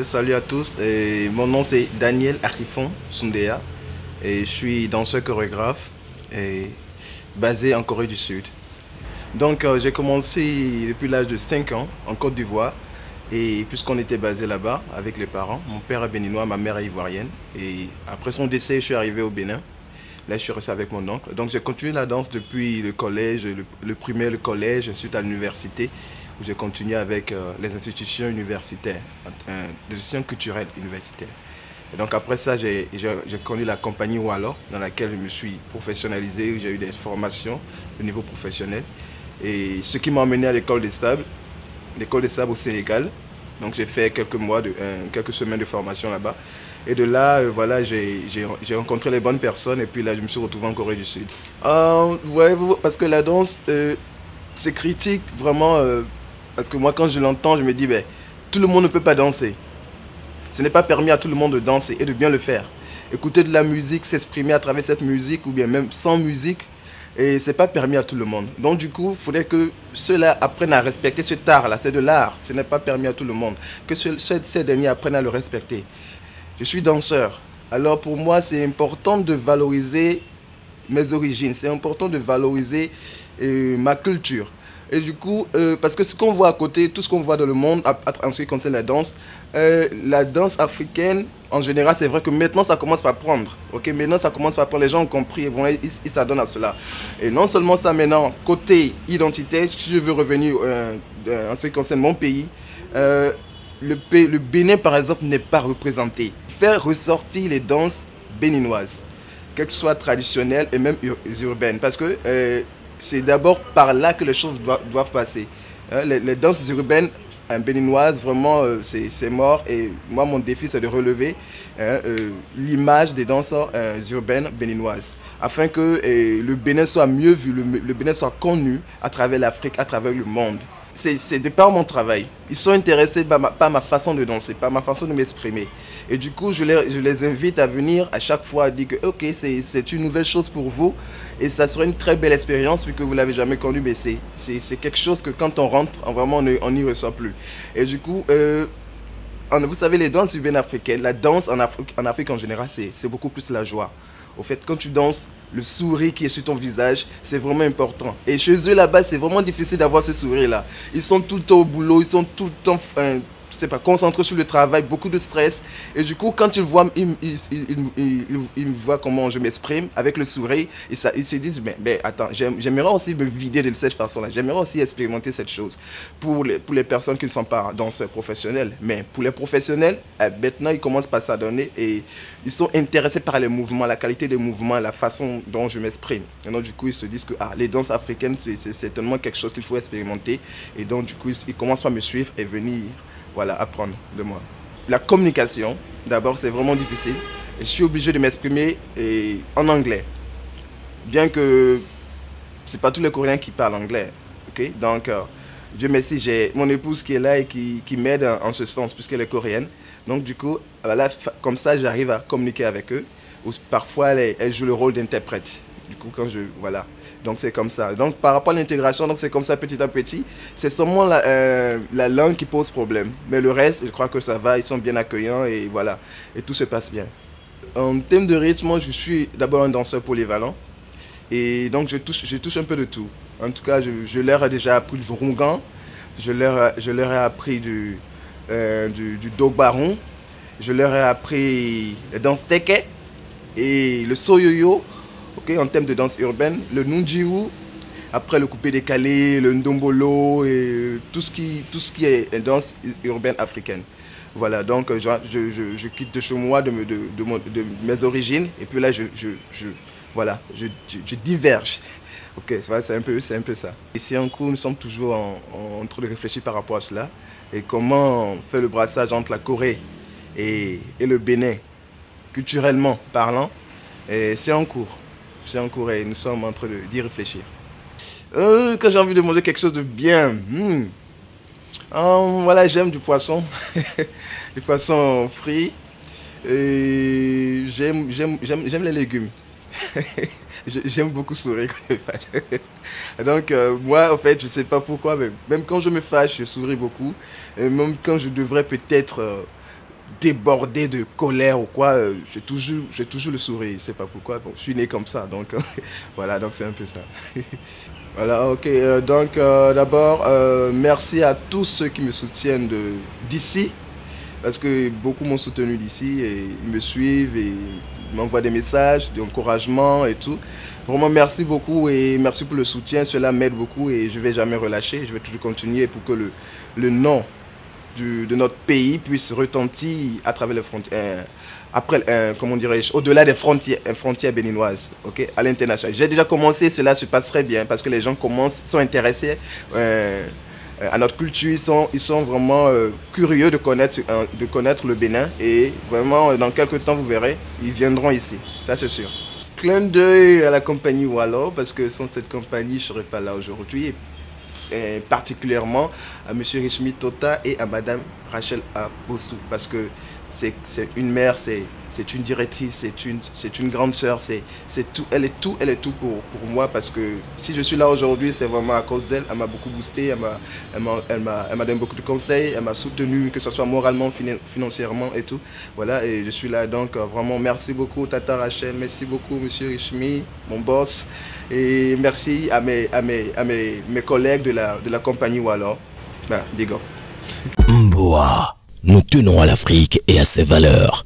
Salut à tous, et mon nom c'est Daniel Arifon Sundea et je suis danseur chorégraphe et basé en Corée du Sud. Donc j'ai commencé depuis l'âge de 5 ans en Côte d'Ivoire et puisqu'on était basé là-bas avec les parents, mon père est béninois, ma mère est ivoirienne et après son décès je suis arrivé au Bénin. Là, je suis resté avec mon oncle. Donc, j'ai continué la danse depuis le collège, le primaire, le collège, ensuite à l'université, où j'ai continué avec les institutions universitaires, les institutions culturelles universitaires. Et donc, après ça, j'ai connu la compagnie Walo, dans laquelle je me suis professionnalisé, où j'ai eu des formations au niveau professionnel. Et ce qui m'a emmené à l'école des sables au Sénégal. Donc, j'ai fait quelques semaines de formation là-bas. Et de là, voilà, j'ai rencontré les bonnes personnes et puis là, je me suis retrouvé en Corée du Sud. Ouais, parce que la danse, c'est critique vraiment, parce que moi, quand je l'entends, je me dis, ben, tout le monde ne peut pas danser. Ce n'est pas permis à tout le monde de danser et de bien le faire. Écouter de la musique, s'exprimer à travers cette musique ou bien même sans musique, et c'est pas permis à tout le monde. Donc du coup, il faudrait que ceux-là apprennent à respecter cet art-là. C'est de l'art, ce n'est pas permis à tout le monde. Que ces derniers apprennent à le respecter. Je suis danseur. Alors pour moi, c'est important de valoriser mes origines. C'est important de valoriser ma culture. Et du coup, parce que ce qu'on voit à côté, tout ce qu'on voit dans le monde en ce qui concerne la danse africaine, en général, c'est vrai que maintenant, ça commence par prendre. Ok, maintenant, ça commence par prendre. Les gens ont compris et bon, ils s'adonnent à cela. Et non seulement ça, maintenant, côté identité, si je veux revenir en ce qui concerne mon pays, le Bénin, par exemple, n'est pas représenté. Faire ressortir les danses béninoises, qu'elles soient traditionnelles et même urbaines, parce que c'est d'abord par là que les choses doivent passer. Les danses urbaines béninoises, vraiment, c'est mort. Et moi, mon défi, c'est de relever l'image des danses urbaines béninoises, afin que le Bénin soit mieux vu, le Bénin soit connu à travers l'Afrique, à travers le monde. C'est de par mon travail. Ils sont intéressés par ma façon de danser, par ma façon de m'exprimer. Et du coup, je les invite à venir à chaque fois, à dire que ok, c'est une nouvelle chose pour vous. Et ça sera une très belle expérience, puisque vous ne l'avez jamais connu. Mais c'est quelque chose que quand on rentre, vraiment, on n'y ressort plus. Et du coup, vous savez, les danses urbaines africaines, la danse en Afrique en général, c'est beaucoup plus la joie. Au fait, quand tu danses, le sourire qui est sur ton visage, c'est vraiment important. Et chez eux, là-bas, c'est vraiment difficile d'avoir ce sourire-là. Ils sont tout le temps au boulot, ils sont tout le temps, je sais pas, concentrés sur le travail, beaucoup de stress. Et du coup, quand ils voient, ils voient comment je m'exprime avec le sourire, ils se disent, mais attends, j'aimerais aussi me vider de cette façon-là. J'aimerais aussi expérimenter cette chose pour les personnes qui ne sont pas danseurs professionnels. Mais pour les professionnels, maintenant, ils commencent par s'adonner et ils sont intéressés par les mouvements, la qualité des mouvements, la façon dont je m'exprime. Et donc, du coup, ils se disent que les danses africaines, c'est certainement quelque chose qu'il faut expérimenter. Et donc, du coup, ils commencent par me suivre et venir, voilà, apprendre de moi. La communication, d'abord, c'est vraiment difficile. Je suis obligé de m'exprimer en anglais. Bien que ce n'est pas tous les Coréens qui parlent anglais. Okay? Donc, Dieu merci, j'ai mon épouse qui est là et qui m'aide en ce sens, puisqu'elle est coréenne. Donc, du coup, voilà, comme ça, j'arrive à communiquer avec eux. Ou parfois, elle joue le rôle d'interprète. Du coup, voilà. Donc, c'est comme ça. Donc, par rapport à l'intégration, c'est comme ça petit à petit. C'est seulement la langue qui pose problème. Mais le reste, je crois que ça va. Ils sont bien accueillants et voilà. Et tout se passe bien. En termes de rythme, je suis d'abord un danseur polyvalent. Et donc, je touche un peu de tout. En tout cas, je leur ai déjà appris du rungan. Je leur ai appris du dogbaron. Je leur ai appris la danse teke et le soyoyo. Okay, en termes de danse urbaine, le nunjiu, après le coupé décalé, le ndombolo et tout ce qui est danse urbaine africaine. Voilà, donc je quitte de chez moi, de mes origines, et puis là voilà, je diverge. Ok, c'est un peu ça. Ici en cours, nous sommes toujours en train de réfléchir par rapport à cela et comment faire le brassage entre la Corée et le Bénin, culturellement parlant. Et c'est en cours. C'est en cours et nous sommes en train d'y réfléchir. Quand j'ai envie de manger quelque chose de bien, voilà, j'aime du poisson, du poisson frit. Et j'aime les légumes. J'aime beaucoup sourire quand je me fâche. Donc, moi, en fait, je ne sais pas pourquoi, mais même quand je me fâche, je souris beaucoup. Et même quand je devrais peut-être débordé de colère ou quoi, j'ai toujours le sourire. Je sais pas pourquoi. Bon, je suis né comme ça, donc voilà, donc c'est un peu ça. Voilà, ok. D'abord, merci à tous ceux qui me soutiennent d'ici, parce que beaucoup m'ont soutenu d'ici et ils me suivent et ils m'envoient des messages d'encouragement et tout. Vraiment, merci beaucoup et merci pour le soutien. Cela m'aide beaucoup et je ne vais jamais relâcher. Je vais toujours continuer pour que le nom de notre pays puisse retentir à travers les frontières, comment dirais-je, au-delà des frontières béninoises, ok, à l'international. J'ai déjà commencé, cela se passe très bien parce que les gens sont intéressés à notre culture, ils sont vraiment curieux de connaître le Bénin et vraiment dans quelques temps vous verrez, ils viendront ici, ça c'est sûr. Clin d'œil à la compagnie Wallo parce que sans cette compagnie je ne serais pas là aujourd'hui. Particulièrement à M. Rishmi Tota et à Mme Rachel Abossou parce que c'est une mère, c'est une directrice, c'est une grande sœur, elle est tout pour moi parce que si je suis là aujourd'hui, c'est vraiment à cause d'elle. Elle m'a beaucoup boosté, elle m'a donné beaucoup de conseils, elle m'a soutenu, que ce soit moralement, financièrement et tout. Voilà, et je suis là donc vraiment merci beaucoup Tata Rachel, merci beaucoup M. Rishmi, mon boss. Et merci à mes collègues de la compagnie Wallo. Voilà, big up. Mboa, nous tenons à l'Afrique et à ses valeurs.